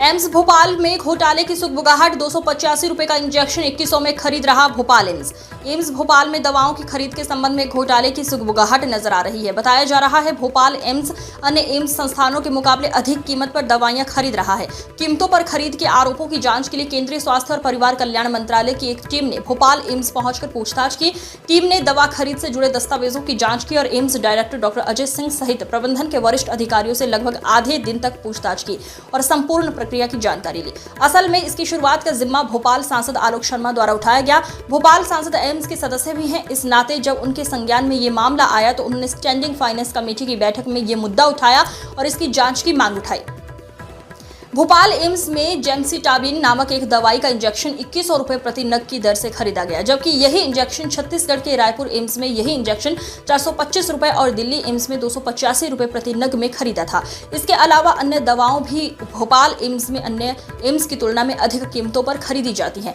AIIMS Bhopal में घोटाले की सुगबुगाहट 285 रुपए का इंजेक्शन 2100 में खरीद रहा भोपाल एम्स भोपाल में दवाओं की खरीद के संबंध में घोटाले की सुगबुगाहट नजर आ रही है। बताया जा रहा है भोपाल एम्स अन्य एम्स संस्थानों के मुकाबले अधिक कीमत पर दवाइयां खरीद रहा है। कीमतों पर खरीद के आरोपों की जांच के लिए केंद्रीय स्वास्थ्य और परिवार कल्याण मंत्रालय की एक टीम ने भोपाल एम्स पहुंचकर पूछताछ की। टीम ने दवा खरीद से जुड़े दस्तावेजों की जांच की और AIIMS director doctor Ajay Singh सहित प्रबंधन के वरिष्ठ अधिकारियों से लगभग आधे दिन तक पूछताछ की और संपूर्ण प्रक्रिया की जानकारी ली। असल में इसकी शुरुआत का जिम्मा भोपाल सांसद आलोक शर्मा द्वारा उठाया गया। भोपाल सांसद एम्स के सदस्य भी हैं। इस नाते जब उनके संज्ञान में ये मामला आया तो उन्होंने स्टैंडिंग फाइनेंस कमेटी की बैठक में ये मुद्दा उठाया और इसकी जांच की मांग उठाई। भोपाल एम्स में जेमसिटाबिन नामक एक दवाई का इंजेक्शन 2100 रुपए प्रति नग की दर से खरीदा गया, जबकि यही इंजेक्शन छत्तीसगढ़ के रायपुर एम्स में यही इंजेक्शन 425 रुपए और दिल्ली एम्स में 285 रुपए प्रति नग में खरीदा था। इसके अलावा अन्य दवाओं भी भोपाल एम्स में अन्य एम्स की तुलना में अधिक कीमतों पर खरीदी जाती हैं।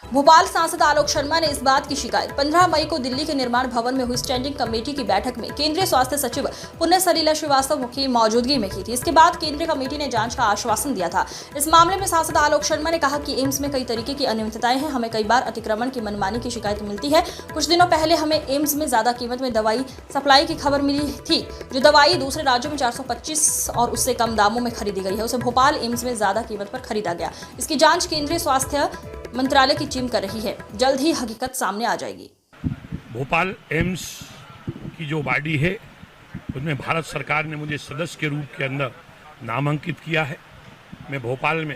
भोपाल सांसद आलोक शर्मा ने इस बात की शिकायत 15 मई को दिल्ली के निर्माण भवन में हुई स्टैंडिंग कमेटी की बैठक में केंद्रीय स्वास्थ्य सचिव पुण्य सलीला श्रीवास्तव की मौजूदगी में की थी। इसके बाद केंद्रीय कमेटी ने जांच का आश्वासन दिया था। इस मामले में सांसद आलोक शर्मा ने कहा कि एम्स में कई तरीके की अनियमितताएं हैं। हमें कई बार अतिक्रमण की मनमानी की शिकायत मिलती है। कुछ दिनों पहले हमें एम्स में ज्यादा कीमत में दवाई सप्लाई की खबर मिली थी। जो दवाई दूसरे राज्यों में 425 और उससे कम दामों में खरीदी गई है, उसे भोपाल एम्स में ज्यादा कीमत पर खरीदा गया। इसकी जांच केंद्रीय स्वास्थ्य मंत्रालय की टीम कर रही है। जल्द ही हकीकत सामने आ जाएगी। भोपाल एम्स की जो बॉडी है उसमें भारत सरकार ने मुझे सदस्य के रूप के अंदर नामांकित किया है। मैं भोपाल में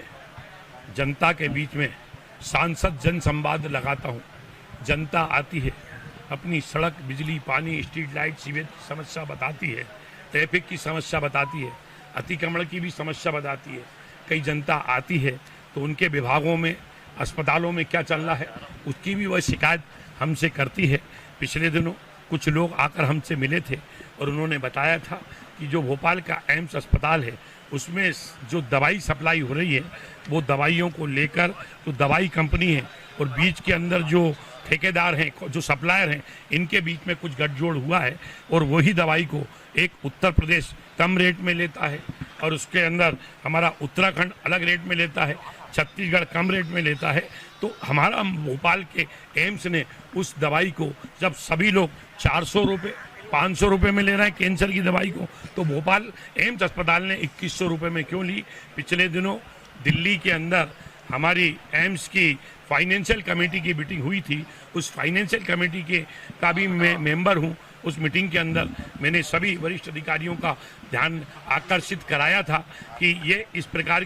जनता के बीच में सांसद जन संवाद लगाता हूँ। जनता आती है, अपनी सड़क, बिजली, पानी, स्ट्रीट लाइट, सीवेज की समस्या बताती है, ट्रैफिक की समस्या बताती है, अतिक्रमण की भी समस्या बताती है। कई जनता आती है तो उनके विभागों में, अस्पतालों में क्या चल रहा है उसकी भी वह शिकायत हमसे करती है। पिछले दिनों कुछ लोग आकर हमसे मिले थे और उन्होंने बताया था कि जो भोपाल का एम्स अस्पताल है उसमें जो दवाई सप्लाई हो रही है वो दवाइयों को लेकर जो दवाई कंपनी है और बीच के अंदर जो ठेकेदार हैं, जो सप्लायर हैं, इनके बीच में कुछ गठजोड़ हुआ है और वही दवाई को एक उत्तर प्रदेश कम रेट में लेता है और उसके अंदर हमारा उत्तराखंड अलग रेट में लेता है, छत्तीसगढ़ कम रेट में लेता है। तो हमारा भोपाल के एम्स ने उस दवाई को, जब सभी लोग 400 रुपये 500 रुपये में ले रहे हैं कैंसर की दवाई को, तो भोपाल एम्स अस्पताल ने 2100 रुपये में क्यों ली। पिछले दिनों दिल्ली के अंदर हमारी एम्स की फाइनेंशियल कमेटी की मीटिंग हुई थी। उस फाइनेंशियल कमेटी के का भी मैं मेंबर हूं। उस मीटिंग के अंदर मैंने सभी वरिष्ठ अधिकारियों का ध्यान आकर्षित कराया था कि ये इस प्रकार